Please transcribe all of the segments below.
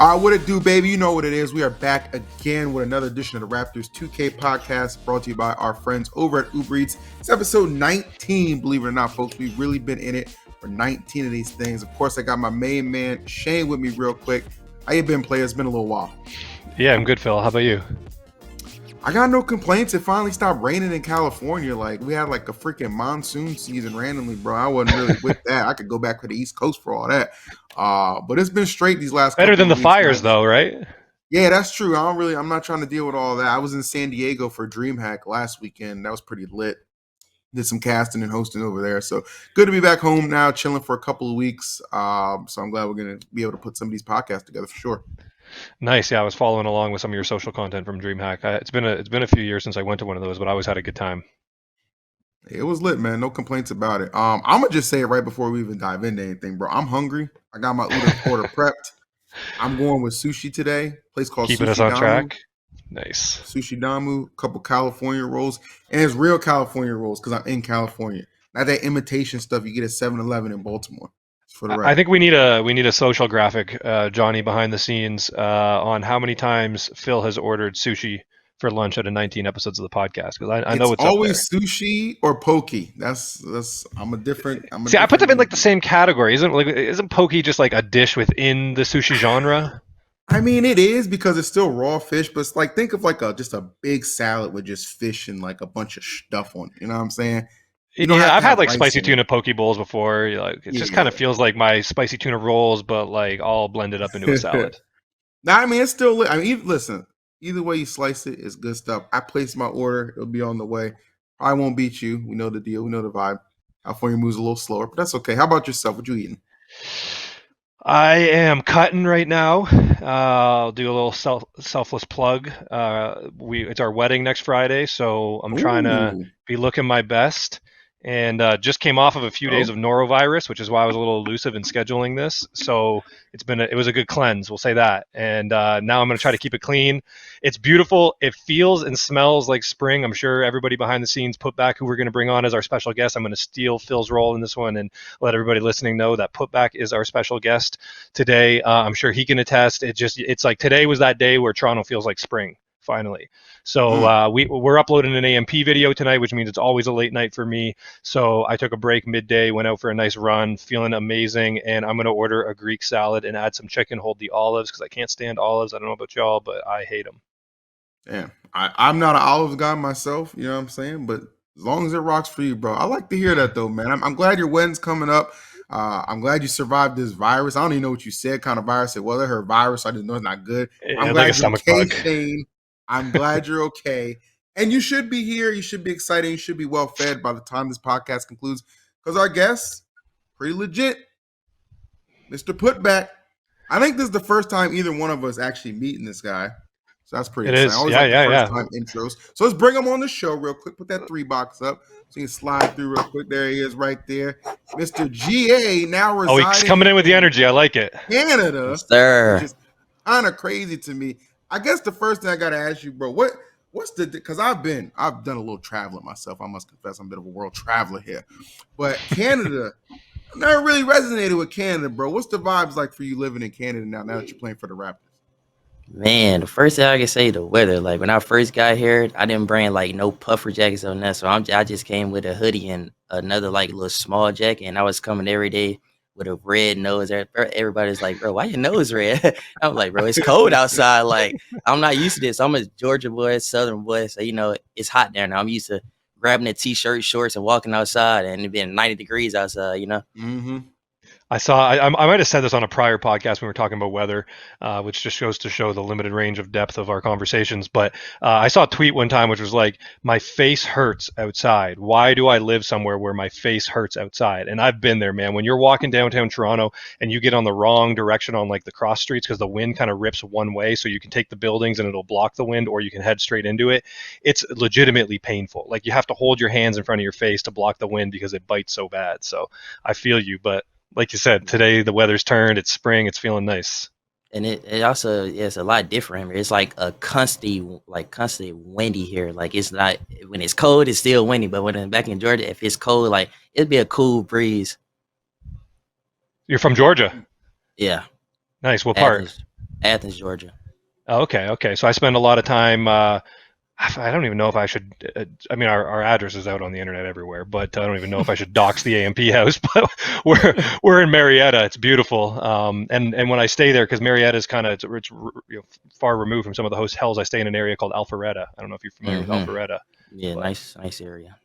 What it do, baby? You know what it is. We are back again with another edition of the Raptors 2K podcast brought to you by our friends over at UberEats. It's episode 19, believe it or not, folks. We've really been in it for 19 of these things. Of course, I got my main man, Shane, with me real quick. How you been, player? It's been a little while. Yeah, I'm good, Phil. How about you? I got no complaints. It finally stopped raining in California. Like, we had like a freaking monsoon season randomly, bro. I wasn't really with that. I could go back to the East Coast for all that. But it's been straight these last Better couple than of the weeks, fires, man. though, right? Yeah, that's true. I'm not trying to deal with all that. I was in San Diego for DreamHack last weekend. That was pretty lit. Did some casting and hosting over there. So good to be back home now, chilling for a couple of weeks. So I'm glad we're going to be able to put some of these podcasts together for sure. Nice. Yeah, I was following along with some of your social content from DreamHack. It's been a few years since I went to one of those, but I always had a good time. It was lit, man. No complaints about it. I'm gonna just say it right before we even dive into anything, bro. I'm hungry. I got my order prepped. I'm going with sushi today. Place called Keeping Sushi us on Damu. track. Nice. Sushi Damu, a couple California rolls, and it's real California rolls because I'm in California. Not that imitation stuff you get at 7-Eleven in Baltimore. For the record. I think we need a social graphic, Johnny, behind the scenes on how many times Phil has ordered sushi for lunch out of 19 episodes of the podcast, because I know it's always up there. Sushi or poke. That's I'm a different. I put them in like the same category. Isn't poke just like a dish within the sushi genre? I mean, it is because it's still raw fish, but it's like, think of like just a big salad with just fish and like a bunch of stuff on it. You know what I'm saying? Yeah, I've had like spicy tuna poke bowls before. Like it just kind of feels like my spicy tuna rolls, but like all blended up into a salad. Nah, I mean, it's still. I mean, listen. Either way you slice it, it's good stuff. I placed my order; it'll be on the way. I won't beat you. We know the deal. We know the vibe. California moves a little slower, but that's okay. How about yourself? What you eating? I am cutting right now. I'll do a little selfless plug. It's our wedding next Friday, so I'm trying to be looking my best. And just came off of a few days of norovirus, which is why I was a little elusive in scheduling this. So it was a good cleanse, we'll say that. And now I'm going to try to keep it clean. It's beautiful. It feels and smells like spring. I'm sure everybody behind the scenes, Putback, who we're going to bring on as our special guest. I'm going to steal Phil's role in this one and let everybody listening know that Putback is our special guest today. I'm sure he can attest. It's like today was that day where Toronto feels like spring. Finally. So we're uploading an AMP video tonight, which means it's always a late night for me. So I took a break midday, went out for a nice run, feeling amazing, and I'm going to order a Greek salad and add some chicken, hold the olives, because I can't stand olives. I don't know about y'all, but I hate them. Damn, I'm not an olives guy myself, you know what I'm saying? But as long as it rocks for you, bro. I like to hear that, though, man. I'm glad your wedding's coming up. I'm glad you survived this virus. I don't even know what you said, kind of virus it was. I heard virus. I just know it's not good. I'm glad you're okay, Shane. I'm glad you're okay. And you should be here. You should be excited. You should be well fed by the time this podcast concludes. Because our guest, pretty legit, Mr. Putback. I think this is the first time either one of us actually meeting this guy. So that's pretty exciting. Is. I always like the first time intros. So let's bring him on the show real quick. Put that 3 box up so you can slide through real quick. There he is right there. Mr. GA now residing. Oh, he's coming in with the energy. I like it. Canada. Yes, sir. Which is kind of crazy to me. I guess the first thing I got to ask you, bro, what's because I've done a little traveling myself. I must confess I'm a bit of a world traveler here. But Canada, I never really resonated with Canada, bro. What's the vibes like for you living in Canada now that you're playing for the Raptors? Man, the first thing I can say, the weather. Like when I first got here, I didn't bring like no puffer jackets or nothing. So I just came with a hoodie and another like little small jacket, and I was coming every day with a red nose. Everybody's like, bro, why your nose red? I'm like, bro, it's cold outside. Like I'm not used to this. I'm a Georgia boy, Southern boy, so it's hot there now. I'm used to grabbing a t-shirt, shorts, and walking outside, and it being 90 degrees outside. Mm-hmm. I might have said this on a prior podcast when we were talking about weather, which just goes to show the limited range of depth of our conversations. But I saw a tweet one time which was like, my face hurts outside. Why do I live somewhere where my face hurts outside? And I've been there, man. When you're walking downtown Toronto and you get on the wrong direction on like the cross streets because the wind kind of rips one way, so you can take the buildings and it'll block the wind, or you can head straight into it. It's legitimately painful. Like you have to hold your hands in front of your face to block the wind because it bites so bad. So I feel you, but like you said, today the weather's turned. It's spring. It's feeling nice. And it also it's a lot different. It's like a constantly windy here. Like it's not when it's cold, it's still windy. But when back in Georgia, if it's cold, like it'd be a cool breeze. You're from Georgia? Yeah. Nice. What part? Athens, Georgia. Oh, okay. So I spend a lot of time. I don't even know if I should. I mean, our address is out on the internet everywhere, but I don't even know if I should dox the AMP house. But we're in Marietta. It's beautiful. And when I stay there, because Marietta is kind of it's far removed from some of the hotels. I stay in an area called Alpharetta. I don't know if you're familiar with Alpharetta. Yeah, But nice area.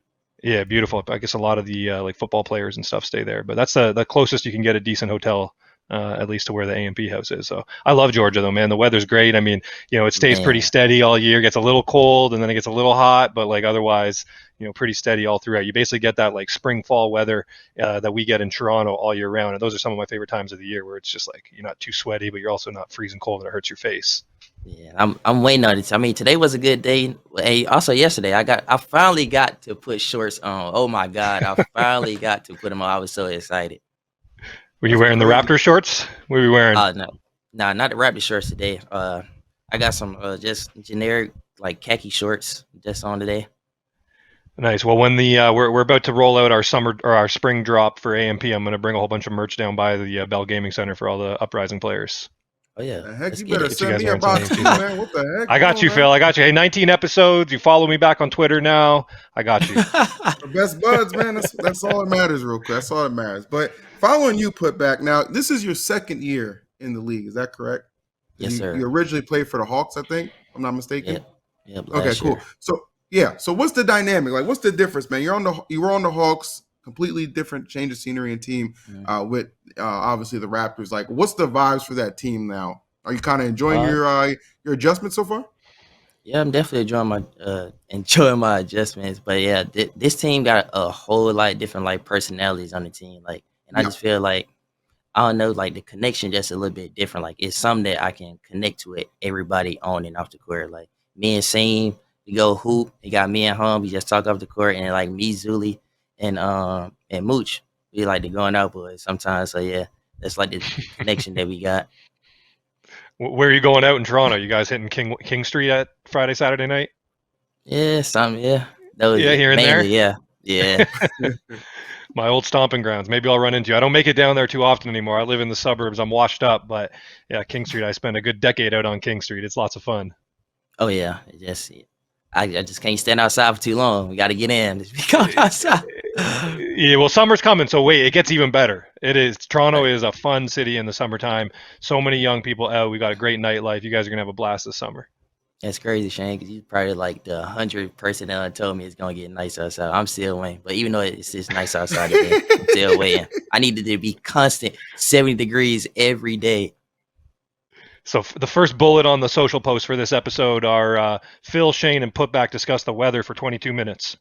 yeah, beautiful. I guess a lot of the like football players and stuff stay there. But that's the closest you can get a decent hotel. At least to where the AMP house is. So I love Georgia though, man. The weather's great. I mean, it stays pretty Man, steady all year. Gets a little cold and then it gets a little hot, but like otherwise, pretty steady all throughout. You basically get that like spring fall weather that we get in Toronto all year round. And those are some of my favorite times of the year where it's just like you're not too sweaty, but you're also not freezing cold and it hurts your face. yeah, I'm waiting on it. I mean, today was a good day. Hey, also yesterday, I finally got to put shorts on. Oh my God, I finally got to put them on. I was so excited. Were you That's wearing the crazy. Raptor shorts? What were you wearing? No, nah, not the Raptor shorts today. I got some just generic like khaki shorts just on today. Nice. Well, when the we're about to roll out our summer or our spring drop for AMP, I'm going to bring a whole bunch of merch down by the Bell Gaming Center for all the uprising players. Oh yeah, The heck, let's you get better it. Get you send guys me a wearing some box AMP too, merch. man. What the heck? I Come got on, you, man. Phil. I got you. Hey, 19 episodes. You follow me back on Twitter now. I got you. The best buds, man. That's all that matters, real quick. That's all that matters. But following you, Putback. Now, this is your second year in the league. Is that correct? Because Yes, you sir. originally played for the Hawks, I think. If I'm not mistaken. Yep, yep. Okay, Last cool. year. So yeah, so what's the dynamic? Like, what's the difference, man? You were on the Hawks, completely different change of scenery and team Mhm. with obviously the Raptors. Like, what's the vibes for that team now? Are you kind of enjoying Uh, your adjustment so far? yeah, I'm definitely enjoying my adjustments. But yeah, this team got a whole lot of different like personalities on the team. Like, and I Yeah, just feel like I don't know, like the connection just a little bit different. Like it's something that I can connect to it. Everybody on and off the court. Like me and Same, we go hoop. You got me and Hum. We just talk off the court, and like me, Zuli, and Mooch. We like to going out boys sometimes. So yeah, that's like the connection that we got. Where are you going out in Toronto? You guys hitting King Street at Friday, Saturday night? Yeah, something. Yeah, that was Yeah, it. here and Mainly. there. Yeah, yeah. My old stomping grounds. Maybe I'll run into you. I don't make it down there too often anymore. I live in the suburbs. I'm washed up, but yeah, King Street. I spent a good decade out on King Street. It's lots of fun. Oh yeah, I just can't stand outside for too long. We got to get in. Just be going outside. Yeah, well, summer's coming, so wait, it gets even better. It is. Toronto Right. is a fun city in the summertime. So many young people out. We got a great nightlife. You guys are gonna have a blast this summer. That's crazy, Shane, because you probably like the 100 person that told me it's gonna get nice outside. I'm still waiting, but even though it's just nice outside today, I'm still waiting. I need it to be constant 70 degrees every day. So the first bullet on the social post for this episode are Phil, Shane, and Putback discuss the weather for 22 minutes.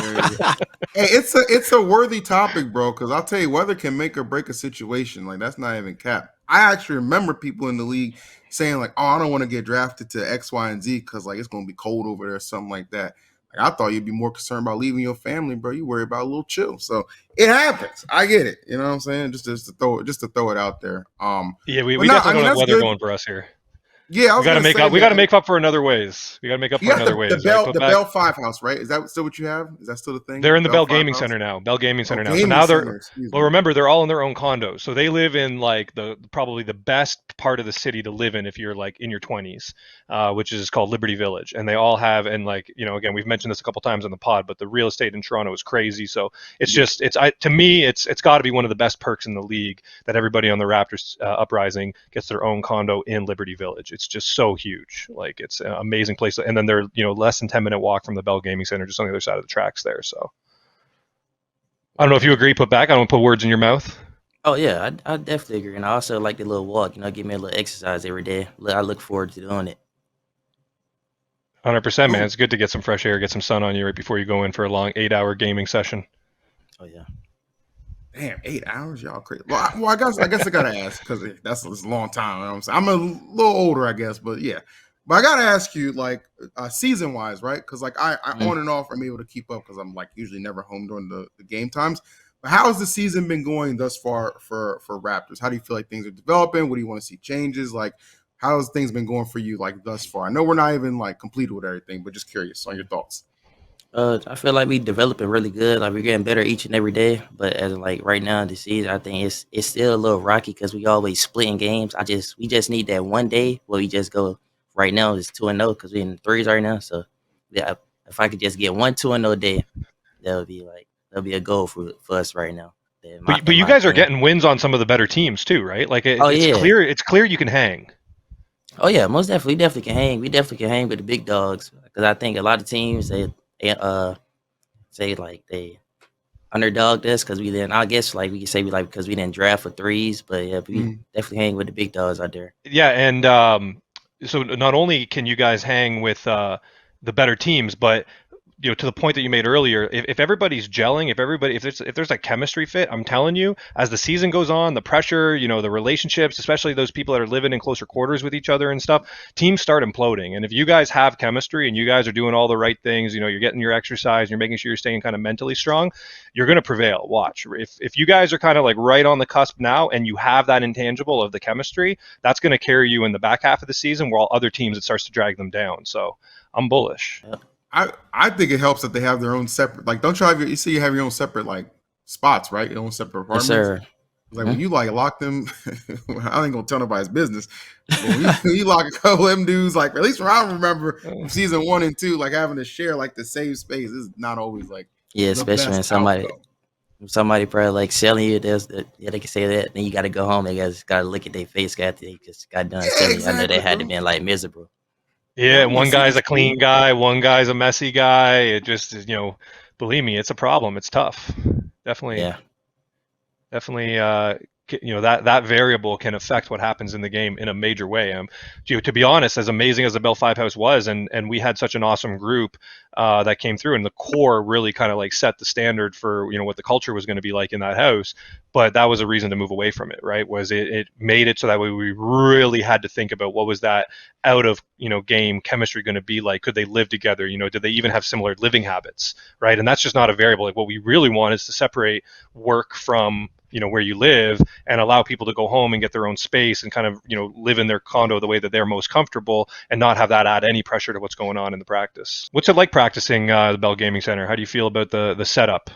there you go. Hey, it's a worthy topic, bro. Because I'll tell you, weather can make or break a situation. Like that's not even cap. I actually remember people in the league saying like, "Oh, I don't want to get drafted to X, Y, and Z because like it's gonna be cold over there, or something like that." Like I thought you'd be more concerned about leaving your family, bro. You worry about a little chill. So it happens. I get it. You know what I'm saying? Just to throw it out there. Yeah, we, But we no, definitely I don't mean have that's weather good. going for us here. Yeah, I We was got to gonna make say, up. We got to man. make up for in other ways. We got to make up You for in got other the ways, right? Bell Putback. Five House, right? Is that still what you have? Is that still the thing? They're The in the Bell Bell Five Gaming House? Center now. Bell Gaming Oh, Center now. So gaming now they're center. Excuse well. me. Remember, they're all in their own condos, so they live in like the probably the best part of the city to live in if you're like in your 20s, which is called Liberty Village. And they all have and like again we've mentioned this a couple times on the pod, but the real estate in Toronto is crazy. So it's Yeah. just to me it's got to be one of the best perks in the league that everybody on the Raptors uprising gets their own condo in Liberty Village. It's just so huge. Like it's an amazing place. And then they're less than 10-minute walk from the Bell Gaming Center, just on the other side of the tracks there. So I don't know if you agree. Put back. I don't put words in your mouth. Oh yeah, I definitely agree, and I also like the little walk. Give me a little exercise every day. I look forward to doing it. 100%, man. Cool. It's good to get some fresh air, get some sun on you right before you go in for a long 8-hour gaming session. Oh yeah. Damn, 8 hours, y'all crazy. I guess I gotta ask because that's a long time. You know what I'm saying? I'm a little older, I guess, but yeah. But I gotta ask you, like, season wise, right? Because like I Mhm. on and off I'm able to keep up because I'm like usually never home during the game times. But how has the season been going thus far for Raptors? How do you feel like things are developing? What do you want to see changes? Like, how has things been going for you like thus far? I know we're not even like completed with everything, but just curious on your thoughts. I feel like we developing really good. Like we're getting better each and every day. But as like right now in the season, I think it's still a little rocky because we always splitting games. We just need that one day where we just go. Right now it's 2-0 because we're in the threes right now. So yeah, if I could just get 1 2-0 day, that'll be a goal for us right now. But In you my guys are opinion. getting wins on some of the better teams too, right? Like Oh it's yeah. clear. It's clear you can hang. Oh yeah, most definitely. We definitely can hang. We definitely can hang with the big dogs because I think a lot of teams they say like they underdogged us because we didn't. I guess like we could say we like because we didn't draft for threes, but yeah, we Mm. definitely hang with the big dogs out there. Yeah, and so not only can you guys hang with the better teams, but to the point that you made earlier, if everybody's gelling, if there's a chemistry fit, I'm telling you, as the season goes on, the pressure, the relationships, especially those people that are living in closer quarters with each other and stuff, teams start imploding. And if you guys have chemistry and you guys are doing all the right things, you're getting your exercise, you're making sure you're staying kind of mentally strong, you're going to prevail. Watch. If you guys are kind of like right on the cusp now and you have that intangible of the chemistry, that's going to carry you in the back half of the season, while other teams it starts to drag them down. So I'm bullish. I think it helps that they have their own separate. Like, don't you have you see you have your own separate like spots, right? Your own separate Yes, apartments. sir. Like when Mhm. you like lock them, I ain't gonna tell nobody's business. But when you lock a couple of them dudes, like at least what I remember from season 1 and 2, like having to share like the save space is not always like Yeah, the especially best when outcome. somebody probably like selling you this, that yeah, they can say that. Then you got to go home. They just got to look at their face after they just got done Yeah, selling you. I know they exactly, had to bro. been like miserable. Yeah, I Yeah, want to one see guy's this a kid. clean guy, one guy's a messy guy. It just is, believe me, it's a problem. It's tough. Definitely, Yeah, definitely that variable can affect what happens in the game in a major way. To be honest, as amazing as the Bell Five House was, and we had such an awesome group that came through, and the core really kind of like set the standard for what the culture was going to be like in that house. But that was a reason to move away from it, right? Was it made it so that way we really had to think about what was that out of game chemistry going to be like? Could they live together? Did they even have similar living habits, right? And that's just not a variable. Like what we really want is to separate work from where you live, and allow people to go home and get their own space and kind of live in their condo the way that they're most comfortable, and not have that add any pressure to what's going on in the practice. What's it like practicing the Bell Gaming Center? How do you feel about the setup?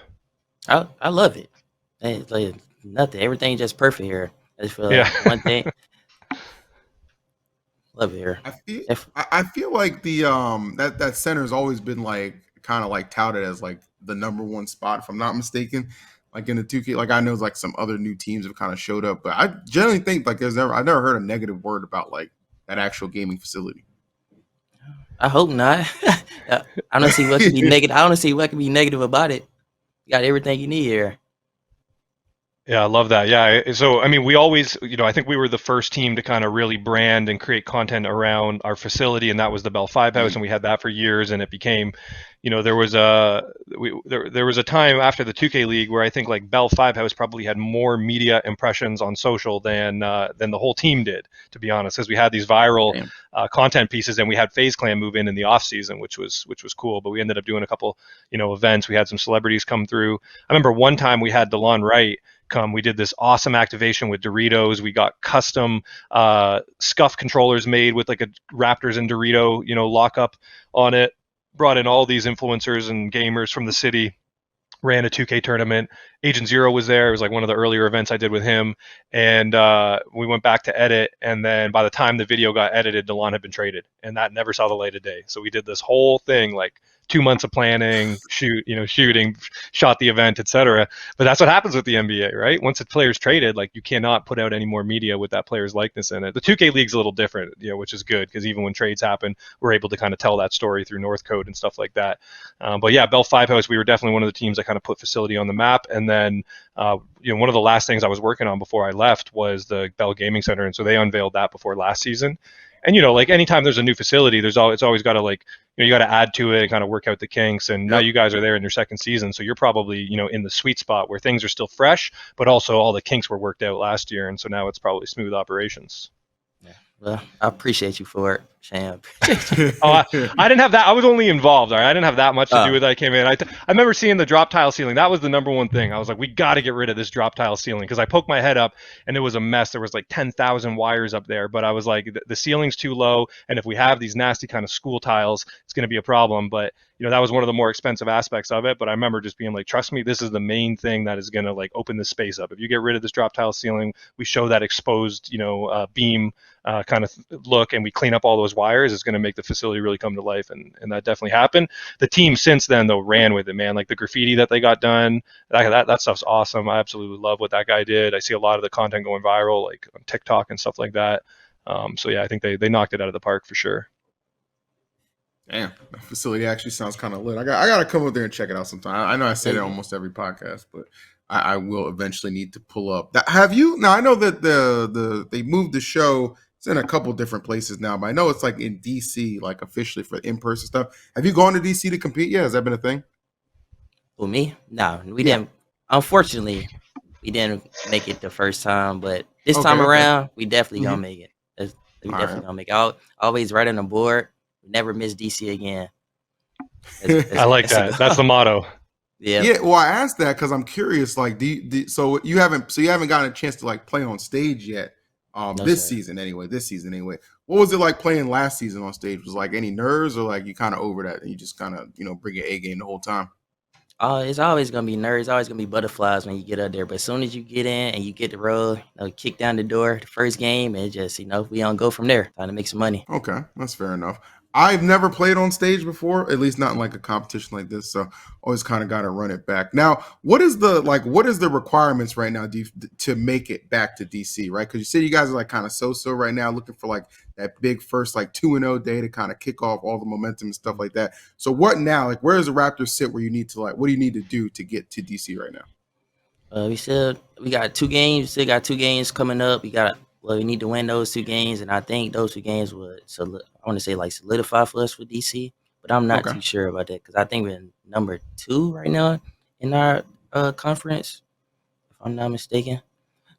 I love it. It's like nothing. Everything just perfect here. I just feel Yeah. like one thing. Love it here. I feel If, I feel like the that center's always been like kind of like touted as like the number one spot, if I'm not mistaken. Like in the 2K, like I know like some other new teams have kind of showed up, but I generally think like I never heard a negative word about like that actual gaming facility. I hope not. I don't see what could be negative. I don't see what could be negative about it. You got everything you need here. Yeah, I love that. Yeah. So, I mean, we always, I think we were the first team to kind of really brand and create content around our facility, and that was the Bell Five House, and we had that for years, and it became, there was there was a time after the 2K League where I think like Bell Five House probably had more media impressions on social than the whole team did, to be honest, because we had these viral Damn. content pieces, and we had FaZe Clan move in the off season, which was cool. But we ended up doing a couple, events. We had some celebrities come through. I remember one time we had DeLon Wright come. We did this awesome activation with Doritos. We got custom scuff controllers made with like a Raptors and Dorito, lockup on it. Brought in all these influencers and gamers from the city. Ran a 2K tournament. Agent Zero was there. It was like one of the earlier events I did with him. And we went back to edit. And then by the time the video got edited, DeLon had been traded. And that never saw the light of day. So we did this whole thing, like 2 months of planning, shooting, shot the event, etc. But that's what happens with the NBA, right? Once a player's traded, like you cannot put out any more media with that player's likeness in it. The 2K League's a little different, which is good because even when trades happen, we're able to kind of tell that story through North Code and stuff like that. But yeah, Bell Five House, we were definitely one of the teams that kind of put facility on the map. And then, one of the last things I was working on before I left was the Bell Gaming Center, and so they unveiled that before last season. And like anytime there's a new facility, it's always got to like you got to add to it and kind of work out the kinks. And now Yep. you guys are there in your second season, so you're probably in the sweet spot where things are still fresh, but also all the kinks were worked out last year, and so now it's probably smooth operations. Yeah. Well, I appreciate you for it. Sham. Oh, I didn't have that. I was only involved. All right, I didn't have that much to do with it. I came in. I remember seeing the drop tile ceiling. That was the number one thing. I was like, we got to get rid of this drop tile ceiling because I poked my head up and it was a mess. There was like 10,000 wires up there, but I was like, the ceiling's too low, and if we have these nasty kind of school tiles, it's going to be a problem. But that was one of the more expensive aspects of it. But I remember just being like, trust me, this is the main thing that is going to like open this space up. If you get rid of this drop tile ceiling, we show that exposed, beam kind of look, and we clean up all those wires, it's going to make the facility really come to life, and that definitely happened. The team since then though ran with it, man. Like the graffiti that they got done, that stuff's awesome. I absolutely love what that guy did. I see a lot of the content going viral, like on TikTok and stuff like that. So yeah, I think they knocked it out of the park for sure. Damn, that facility actually sounds kind of lit. I got to come up there and check it out sometime. I know I say that almost every podcast, but I will eventually need to pull up. Have you? Now I know that they moved the show. It's in a couple different places now, but I know it's like in DC, like officially for in-person stuff. Have you gone to DC to compete? Yeah, has that been a thing? Well, me? No, we didn't. Unfortunately, we didn't make it the first time, but this time around, we definitely gonna make it. We definitely gonna make it. I'll always right on the board. Never miss DC again. I like that. That's the motto. Yeah. Well, I asked that because I'm curious. Like, so you haven't gotten a chance to like play on stage yet. This season anyway. What was it like playing last season on stage? Was like any nerves, or like you kind of over that and you just kind of bring your A game the whole time? It's always gonna be nerves. Always gonna be butterflies when you get up there. But as soon as you get in and you get the road, kick down the door, the first game, and just we don't go from there. Trying to make some money. Okay, that's fair enough. I've never played on stage before, at least not in like a competition like this. So always kind of got to run it back. Now, what is the requirements right now to make it back to DC, right? Because you said you guys are like kind of so right now, looking for like that big first like 2-0 day to kind of kick off all the momentum and stuff like that. So what now? Like, where does the Raptors sit where you need to what do you need to do to get to DC right now? We got 2 games. Still got 2 games coming up. We need to win those 2 games, and I think those 2 games would solidify for us with DC. But I'm not too sure about that because I think we're number 2 right now in our conference, if I'm not mistaken.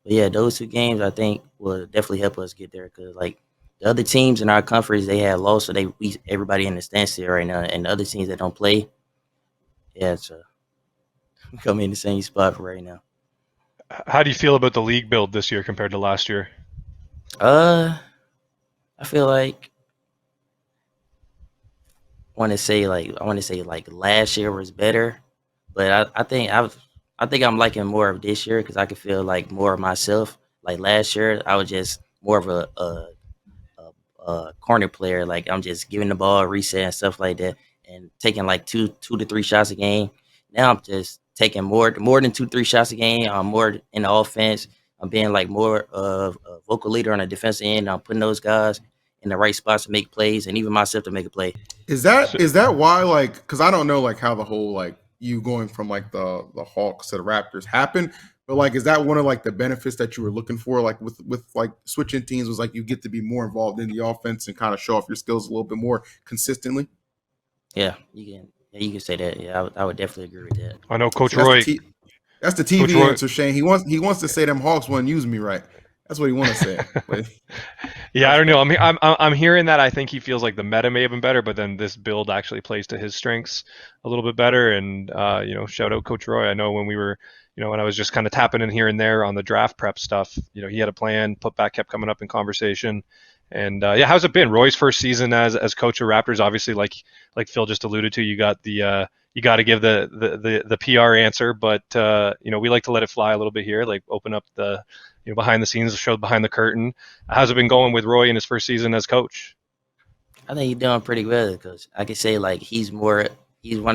But yeah, those 2 games I think will definitely help us get there because like the other teams in our conference, they had lost, so everybody in the standstill right now, and the other teams that don't play, so we come in the same spot for right now. How do you feel about the league build this year compared to last year? I feel like I want to say last year was better, but I think I'm liking more of this year because I can feel like more of myself. Like last year, I was just more of a corner player. Like I'm just giving the ball, reset and stuff like that, and taking like 2 to 3 shots a game. Now I'm just taking more than 2-3 shots a game. I'm more in the offense. I'm being like more of a vocal leader on the defensive end. I'm putting those guys in the right spots to make plays, and even myself to make a play. Is that why? Like, because I don't know like how the whole like you going from like the Hawks to the Raptors happened, but like is that one of like the benefits that you were looking for? Like with like switching teams was like you get to be more involved in the offense and kind of show off your skills a little bit more consistently. Yeah, you can say that. Yeah, I would definitely agree with that. I know Coach Roy. That's the TV answer, Shane. He wants to say them Hawks wouldn't use me right. That's what he want to say. Yeah, I don't know. I'm hearing that. I think he feels like the meta may have been better, but then this build actually plays to his strengths a little bit better. And shout out Coach Roy. I know when we were, when I was just kind of tapping in here and there on the draft prep stuff, he had a plan. Putback kept coming up in conversation. And how's it been? Roy's first season as coach of Raptors. Obviously, like Phil just alluded to, you got the you got to give the PR answer, but we like to let it fly a little bit here, like open up the behind the scenes, show behind the curtain. How's it been going with Roy in his first season as coach? I think he's doing pretty good because I could say like he's one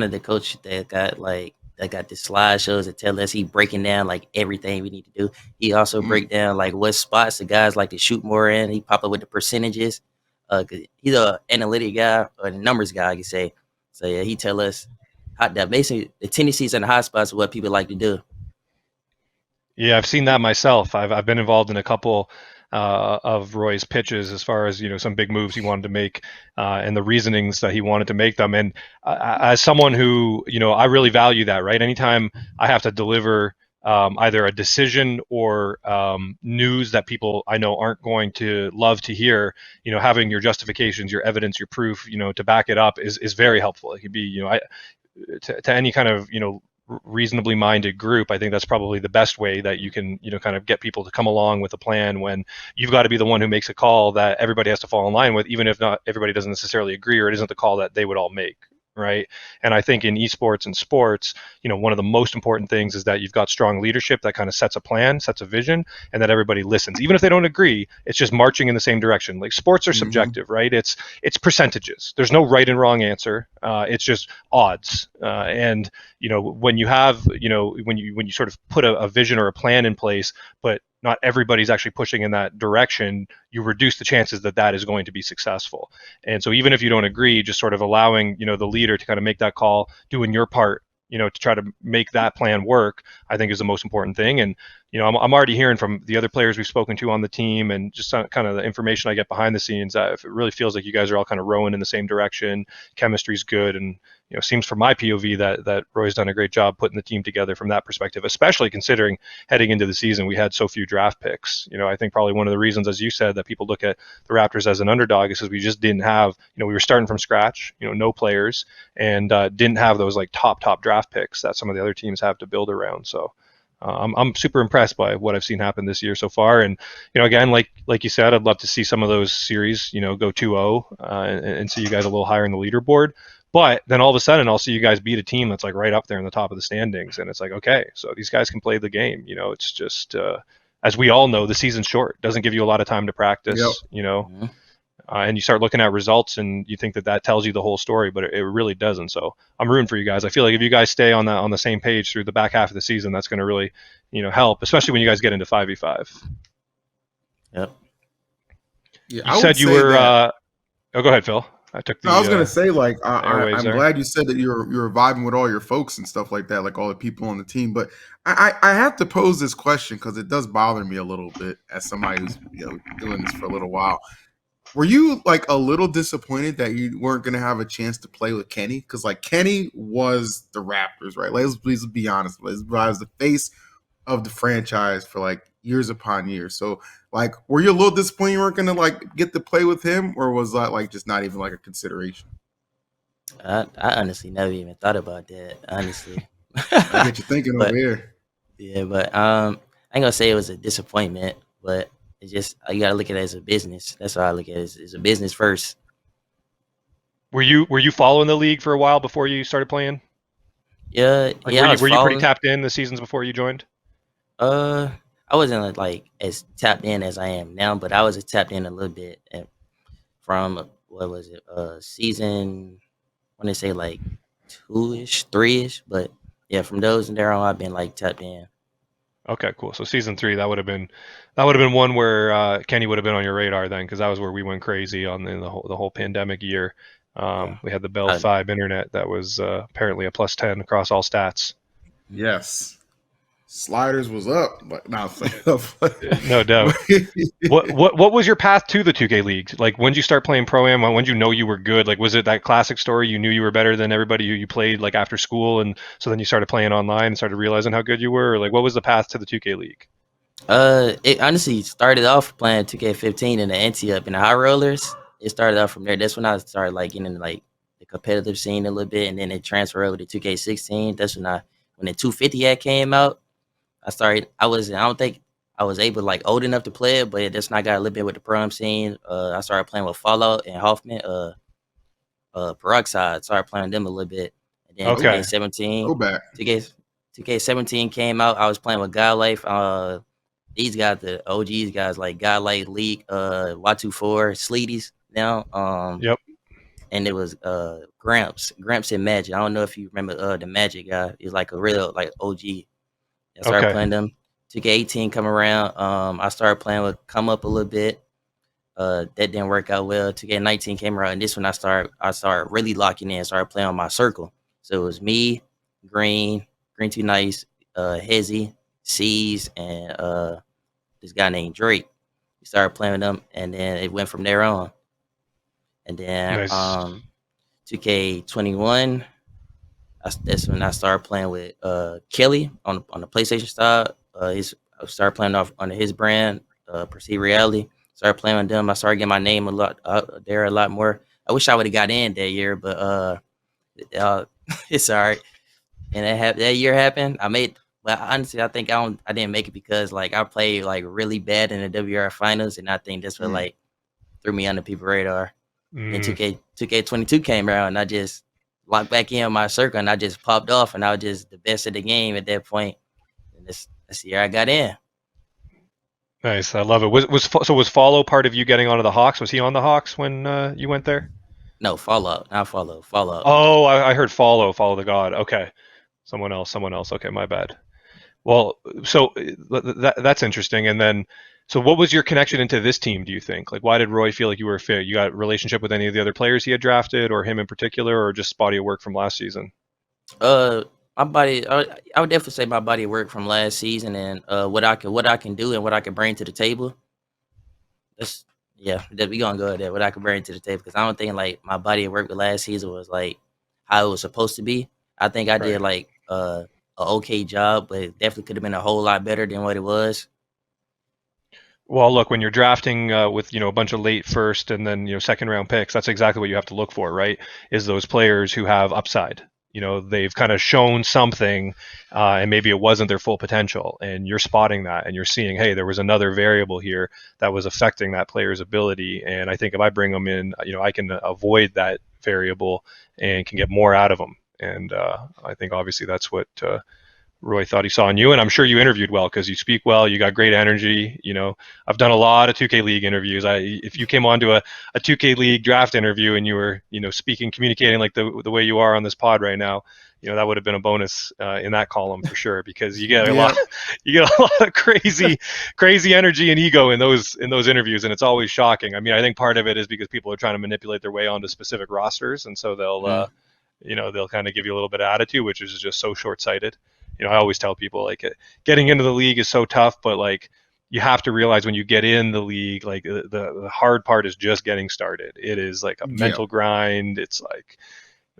of the coaches that got the slideshows that tell us he breaking down like everything we need to do. He also break down like what spots the guys like to shoot more in. He pop up with the percentages. 'Cause he's an analytic guy or a numbers guy, I could say. So yeah, he tell us basically the tendencies and the hot spots of what people like to do. Yeah, I've seen that myself. I've been involved in a couple of Roy's pitches as far as some big moves he wanted to make and the reasonings that he wanted to make them. And as someone who I really value that. Right, anytime I have to deliver either a decision or news that people I know aren't going to love to hear, having your justifications, your evidence, your proof, to back it up is very helpful. It could be, to any kind of, reasonably minded group. I think that's probably the best way that you can, kind of get people to come along with a plan when you've got to be the one who makes a call that everybody has to fall in line with, even if not everybody doesn't necessarily agree, or it isn't the call that they would all make. Right. And I think in esports and sports, one of the most important things is that you've got strong leadership that kind of sets a plan, sets a vision, and that everybody listens. Even if they don't agree, it's just marching in the same direction. Like, sports are subjective, right? It's percentages. There's no right and wrong answer. It's just odds. And when you have, when you sort of put a vision or a plan in place, but not everybody's actually pushing in that direction, you reduce the chances that that is going to be successful. And so even if you don't agree, just sort of allowing, the leader to kind of make that call, doing your part, to try to make that plan work, I think is the most important thing. And, I'm already hearing from the other players we've spoken to on the team, and just kind of the information I get behind the scenes, that it really feels like you guys are all kind of rowing in the same direction. Chemistry's good. And, seems from my POV that Roy's done a great job putting the team together from that perspective, especially considering heading into the season, we had so few draft picks. I think probably one of the reasons, as you said, that people look at the Raptors as an underdog is because we just didn't have, we were starting from scratch, no players, and didn't have those like top draft picks that some of the other teams have to build around. So I'm super impressed by what I've seen happen this year so far. And, again, like you said, I'd love to see some of those series, go 2-0 and see you guys a little higher in the leaderboard. But then all of a sudden, I'll see you guys beat a team that's like right up there in the top of the standings. And it's like, okay, so these guys can play the game. It's just, as we all know, the season's short. It doesn't give you a lot of time to practice, and you start looking at results and you think that tells you the whole story, but it really doesn't. So I'm rooting for you guys. I feel like if you guys stay on the same page through the back half of the season, that's going to really, help, especially when you guys get into 5v5. Yep. Yeah, You said you were, oh, go ahead, Phil. I took the. No, I was gonna say, like, airwaves I'm there. glad you said that you're vibing with all your folks and stuff like that, like all the people on the team. But I have to pose this question because it does bother me a little bit as somebody who's doing this for a little while. Were you like a little disappointed that you weren't gonna have a chance to play with Kenny? Because like Kenny was the Raptors, right? Let's please be honest. I was the face of the franchise for like years upon years. So like, were you a little disappointed you weren't gonna like get to play with him, or was that like just not even like a consideration? I honestly never even thought about that. Honestly, I get you thinking but over here. yeah, but I ain't gonna say it was a disappointment, but it's just you gotta look at it as a business. That's how I look at it. It's a business first. Were you following the league for a while before you started playing? Yeah, Like, yeah, I was were you pretty following. tapped in the seasons before you joined? I wasn't like as tapped in as I am now, but I was tapped in a little bit from what was it? Season, I want to say like 2-ish, 3-ish, but yeah, from those and there on, I've been like tapped in. Okay, cool. So season 3, that would have been one where Kenny would have been on your radar then, because that was where we went crazy on the whole pandemic year. Yeah, We had the Bell I, 5 internet that was apparently a +10 across all stats. Yes, sliders was up, but not No doubt. What was your path to the 2K League? Like, when did you start playing Pro Am? When did you know you were good? Like, was it that classic story? You knew you were better than everybody who you played like after school, and so then you started playing online and started realizing how good you were? Or like, what was the path to the 2K League? it honestly started off playing 2K15 in the anti up in the high rollers. It started off from there. That's when I started like getting into, like the competitive scene a little bit, and then it transferred over to 2K16. That's when the 250 ad came out. I don't think I was able like old enough to play it, but that's when I got a little bit with the prom scene. I started playing with Fallout and Hoffman, Peroxide. Started playing them a little bit, and then Okay. 2K17, Throwback. 2K17 came out. I was playing with God Life. These guys, the OGs guys like God Life, Leak, Y24, Sleeties now. Yep. And it was Gramps and Magic. I don't know if you remember the Magic guy. He's like a real like OG. I started Okay. playing them. 2K18 come around. I started playing with Come Up a little bit. That didn't work out well. 2K19 came around, and this one I started really locking in. Started playing on my circle. So it was me, Green Too Nice, Hezzy, C's, and this guy named Drake. We started playing with them, and then it went from there on. And then Nice. 2K21, That's when I started playing with Kelly on the PlayStation side. I started playing off under his brand, Perceive Reality. Started playing with them. I started getting my name a lot there a lot more. I wish I would have got in that year, but uh it's all right. And that year happened. I made, but honestly, I think I didn't make it because like I played like really bad in the WR finals, and I think that's what like threw me under people's radar. And then 2K22 came around, and I just locked back in my circle, and I just popped off, and I was just the best of the game at that point. And that's the year I got in. Nice, I love it. Was Follow part of you getting onto the Hawks? Was he on the Hawks when you went there? No, Fallout, not Fallout. Oh, I heard Follow the God. Okay, someone else. Okay, my bad. Well, so that's interesting. And then, so what was your connection into this team? Do you think? Like, why did Roy feel like you were a fit? You got a relationship with any of the other players he had drafted, or him in particular, or just body of work from last season? My body, I would definitely say my body of work from last season, and what I can do and what I can bring to the table. That's yeah, that we gonna go with that. What I can bring to the table, because I don't think like my body of work with last season was like how it was supposed to be. I think I did Right. like a okay job, but it definitely could have been a whole lot better than what it was. Well, look, when you're drafting with a bunch of late first and then second round picks, that's exactly what you have to look for, right? Is those players who have upside. They've kind of shown something, and maybe it wasn't their full potential, and you're spotting that, and you're seeing, hey, there was another variable here that was affecting that player's ability, and I think if I bring them in, I can avoid that variable and can get more out of them, and I think obviously that's what Roy thought he saw in you, and I'm sure you interviewed well because you speak well. You got great energy. I've done a lot of 2K League interviews. If you came on to a 2K League draft interview and you were, speaking, communicating like the way you are on this pod right now, that would have been a bonus in that column for sure because you get a lot, of crazy energy and ego in those interviews, and it's always shocking. I mean, I think part of it is because people are trying to manipulate their way onto specific rosters, and so they'll kind of give you a little bit of attitude, which is just so short-sighted. I always tell people like getting into the league is so tough, but like you have to realize when you get in the league, like the hard part is just getting started. It is like a Yeah. mental grind. It's like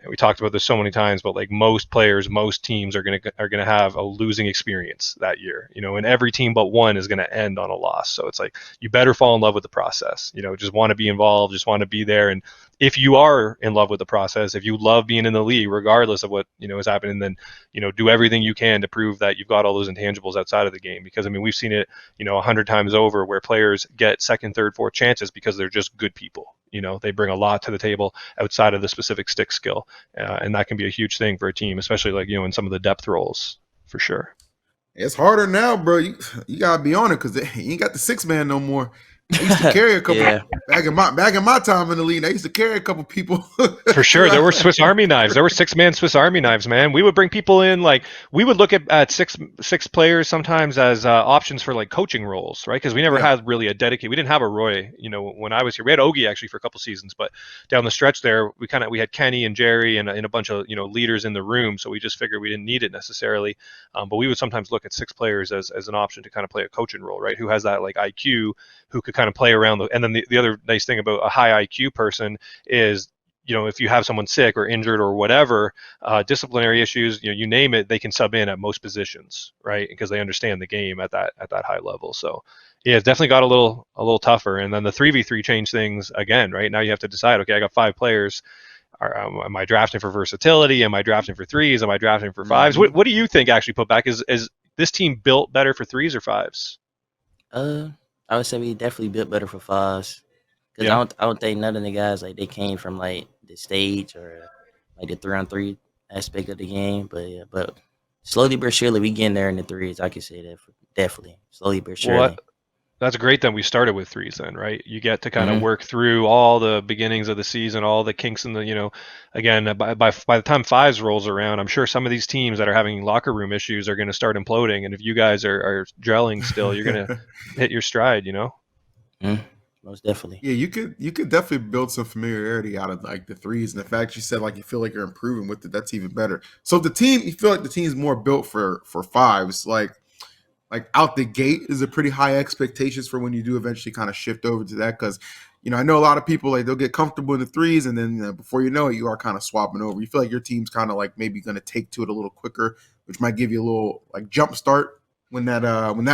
we talked about this so many times, but like most players, most teams are gonna have a losing experience that year, and every team but one is gonna end on a loss. So it's like you better fall in love with the process, just want to be involved, just want to be there. And if you are in love with the process, if you love being in the league, regardless of what is happening, then do everything you can to prove that you've got all those intangibles outside of the game. Because I mean, we've seen it 100 times over where players get second, third, fourth chances because they're just good people. They bring a lot to the table outside of the specific stick skill, and that can be a huge thing for a team, especially like in some of the depth roles for sure. It's harder now, bro. You gotta be on it because you ain't got the 6-man no more. I used to carry a couple Yeah. back in my time in the league. I used to carry a couple people. For sure, there were Swiss Army knives. There were 6-man Swiss Army knives, man. We would bring people in, like we would look at six players sometimes as options for like coaching roles, right? Because we never Yeah. had really a dedicated. We didn't have a Roy, when I was here. We had Ogie actually for a couple seasons, but down the stretch there, we had Kenny and Jerry and a bunch of leaders in the room. So we just figured we didn't need it necessarily, but we would sometimes look at 6 players as an option to kind of play a coaching role, right? Who has that like IQ, who could kind of play around and then the other nice thing about a high IQ person is if you have someone sick or injured or whatever, disciplinary issues, you name it, they can sub in at most positions, right? Because they understand the game at that high level. So yeah, it's definitely got a little tougher. And then the 3v3 changed things again, right? Now you have to decide, okay, I got 5 players. Am I drafting for versatility? Am I drafting for 3s? Am I drafting for 5s? Mm-hmm. What do you think actually, Putback? Is this team built better for 3s or 5s? I would say we definitely built better for 5s. Because Yeah. I don't think none of the guys like they came from like the stage or like the 3-on-3 aspect of the game. But yeah, but slowly but surely we getting there in the 3s. I can say that definitely slowly but Well, surely. that's great that we started with 3s then, right? You get to kind of Mm-hmm. work through all the beginnings of the season, all the kinks in the, again, by the time 5s rolls around, I'm sure some of these teams that are having locker room issues are going to start imploding. And if you guys are gelling still, you're going to hit your stride, Mm-hmm. Most definitely. Yeah, you could definitely build some familiarity out of like the 3s, and the fact you said like you feel like you're improving with it, that's even better. So the team, you feel like the team's more built for 5s, like out the gate is a pretty high expectations for when you do eventually kind of shift over to that because I know a lot of people like they'll get comfortable in the threes, and then before you know it, you are kind of swapping over. You feel like your team's kind of like maybe going to take to it a little quicker, which might give you a little like jump start when that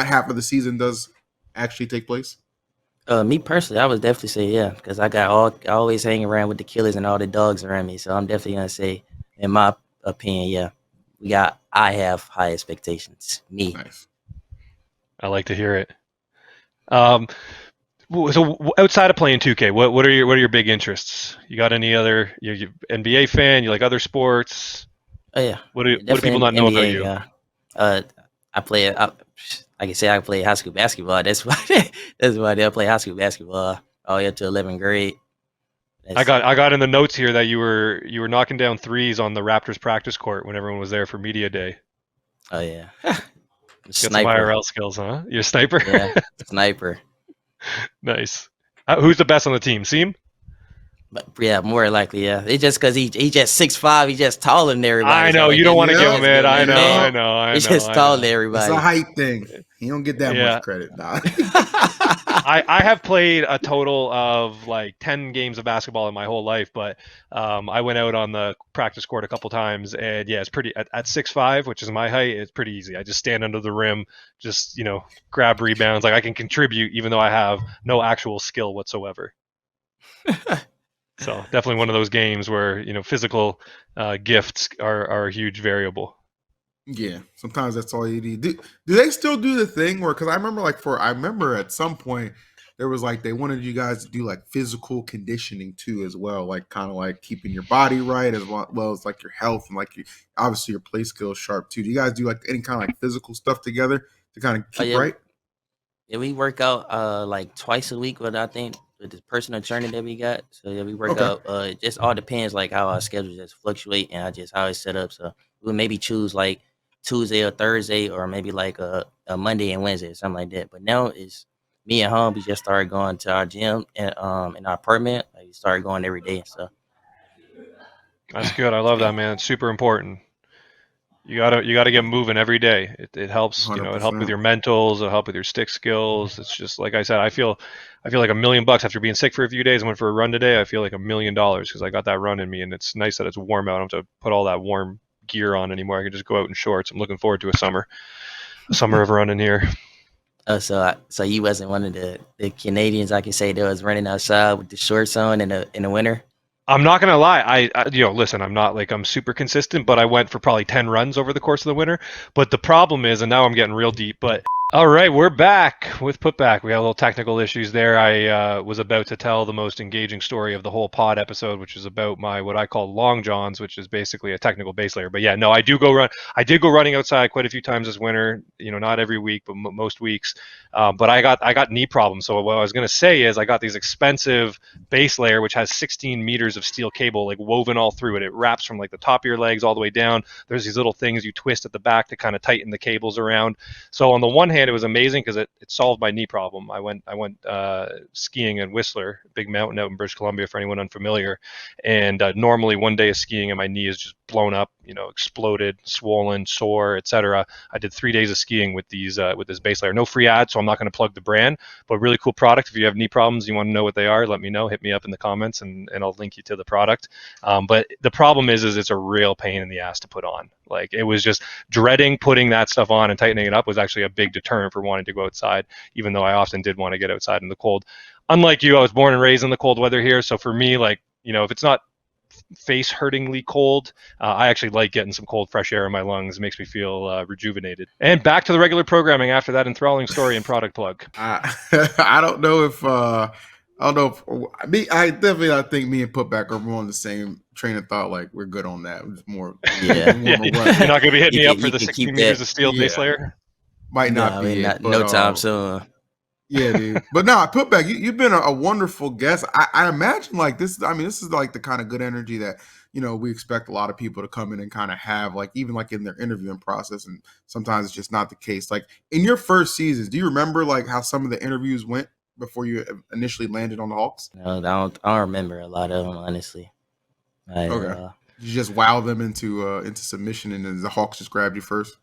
half of the season does actually take place. Me personally, I would definitely say yeah, because I always hang around with the killers and all the dogs around me. So I'm definitely gonna say, in my opinion, yeah, I have high expectations. Me. Nice. I like to hear it. So outside of playing 2K, what are your big interests? You got any other? You NBA fan? You like other sports? Oh yeah, What do people definitely not know about NBA. you? Yeah, I play. I can say I play high school basketball. That's why. That's why I play high school basketball all the way up to 11th grade. I That's got in the notes here that you were knocking down threes on the Raptors practice court when everyone was there for media day. oh yeah, Got some sniper. IRL skills, huh? You're a sniper. Yeah, sniper. Nice. Who's the best on the team? Seam? But yeah, more likely, yeah. It's just because he just 6'5", he just taller than everybody. I So know it you don't just, want to it give Yep. him just it. give him I that know, man. I know, I It's know, just I tall than know. It's a everybody. height thing. He don't get that Yeah. much credit. Nah. I have played a total of like 10 games of basketball in my whole life, but I went out on the practice court a couple times, and yeah, it's pretty at 6'5", which is my height. It's pretty easy. I just stand under the rim, just grab rebounds. Like I can contribute, even though I have no actual skill whatsoever. So definitely one of those games where physical gifts are a huge variable. Yeah, sometimes that's all you need. Do they still do the thing where? Because I remember at some point there was like they wanted you guys to do like physical conditioning too as well, like kind of like keeping your body right as well as like your health and like obviously your play skills sharp too. Do you guys do like any kind of like physical stuff together to kind of Oh keep yeah, right? yeah, we work out like twice a week with I think with this personal trainer that we got. So yeah, we work Okay, out. It just all depends like how our schedule just fluctuate and how it's set up. So we'll maybe choose like Tuesday or Thursday or maybe like a Monday and Wednesday or something like that. But now it's me and home. We just started going to our gym and in our apartment. Like we started going every day. So That's good. I love yeah, that, man. It's super important. You gotta get moving every day. It helps, 100%. it helps with your mentals, it'll help with your stick skills. It's just like I said, I feel like $1,000,000 after being sick for a few days. I went for a run today. I feel like $1,000,000 because I got that run in me, and it's nice that it's warm out. I don't have to put all that warm gear on anymore. I can just go out in shorts. I'm looking forward to a summer of running here. so you wasn't one of the Canadians I can say that was running outside with the shorts on in the winter. I'm not gonna lie. Listen. I'm not like I'm super consistent, but I went for probably 10 runs over the course of the winter. But the problem is, and now I'm getting real deep. But all right, we're back with Putback. We had a little technical issues there. I was about to tell the most engaging story of the whole pod episode, which is about my what I call long johns, which is basically a technical base layer. But yeah, no, I do go run. I did go running outside quite a few times this winter. Not every week, but most weeks. But I got knee problems. So what I was gonna say is I got these expensive base layer which has 16 meters of steel cable like woven all through it. It wraps from like the top of your legs all the way down. There's these little things you twist at the back to kind of tighten the cables around. So on the one hand, it was amazing because it solved my knee problem. I went skiing in Whistler, big mountain out in British Columbia for anyone unfamiliar. And normally one day of skiing and my knee is just blown up, exploded, swollen, sore, etc. I did 3 days of skiing with this base layer. No free ad, so I'm not going to plug the brand, but really cool product. If you have knee problems, you want to know what they are, let me know. Hit me up in the comments and I'll link you to the product. But the problem is it's a real pain in the ass to put on. Like it was just dreading putting that stuff on, and tightening it up was actually a big deterrent for wanting to go outside, even though I often did want to get outside in the cold. Unlike you, I was born and raised in the cold weather here. So for me, like, if it's not face hurtingly cold, I actually like getting some cold fresh air in my lungs. It makes me feel rejuvenated. And back to the regular programming after that enthralling story and product plug. I don't know if I don't know if me. I think me and Putback are more on the same train of thought. Like we're good on that. It's more Yeah, more of a run. You're not going to be hitting me up for you the can 16 keep meters that. of steel base Yeah, layer. might No, not I mean be it, not but no time soon. yeah, dude. But no, Putback, you've been a wonderful guest. I imagine like this. I mean, this is like the kind of good energy that we expect a lot of people to come in and kind of have, like even like in their interviewing process. And sometimes it's just not the case. Like in your first seasons, do you remember like how some of the interviews went before you initially landed on the Hawks? No, I don't remember a lot of them honestly. I Okay, you just wow them into submission, and then the Hawks just grabbed you first.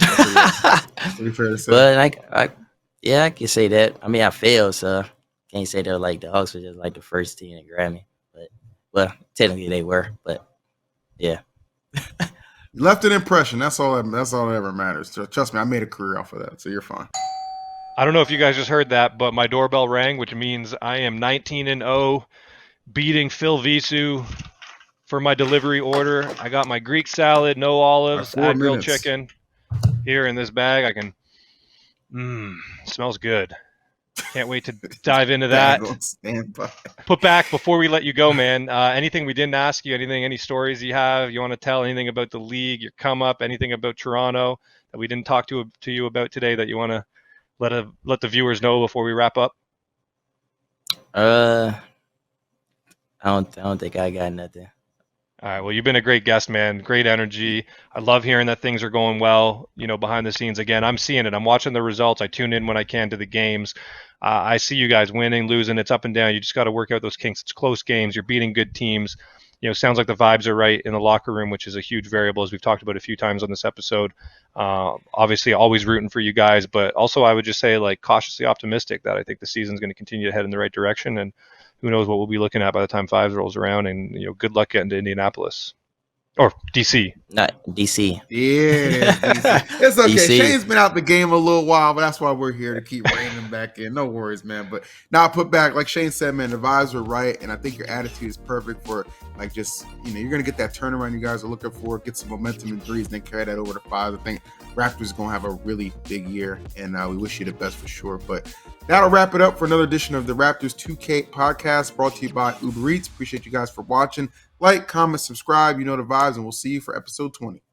Is that pretty fair to say? but yeah, I can say that. I mean, I failed, so can't say they're like the Hawks were just like the first team to grab me, but well, technically they were, but yeah. You left an impression. That's all that ever matters. So trust me, I made a career off of that, so you're fine. I don't know if you guys just heard that, but my doorbell rang, which means I am 19-0, beating Phil Visu for my delivery order. I got my Greek salad, no olives, add grilled chicken here in this bag. I can. Smells good. Can't wait to dive into that. Putback, before we let you go, man, anything we didn't ask you, any stories you have, you want to tell, anything about the league, your come up, anything about Toronto that we didn't talk to you about today that you want to let the viewers know before we wrap up? I don't think I got nothing. All right. Well, you've been a great guest, man. Great energy. I love hearing that things are going well, behind the scenes. Again, I'm seeing it. I'm watching the results. I tune in when I can to the games. I see you guys winning, losing. It's up and down. You just got to work out those kinks. It's close games. You're beating good teams. Sounds like the vibes are right in the locker room, which is a huge variable, as we've talked about a few times on this episode. Obviously, always rooting for you guys, but also I would just say, like, cautiously optimistic that I think the season's going to continue to head in the right direction, and who knows what we'll be looking at by the time 5 rolls around. And good luck getting to Indianapolis or DC. Not DC. Yeah, DC. It's okay. DC. Shane's been out the game a little while, but that's why we're here to keep reining him back in. No worries, man. But now put back, like Shane said, man, the vibes were right, and I think your attitude is perfect for like just you're gonna get that turnaround you guys are looking for, get some momentum in threes, and then carry that over to 5. I think Raptors gonna have a really big year, and we wish you the best for sure. But that'll wrap it up for another edition of the Raptors 2K podcast, brought to you by UberEats. Appreciate you guys for watching. Like, comment, subscribe. You know the vibes, and we'll see you for episode 20.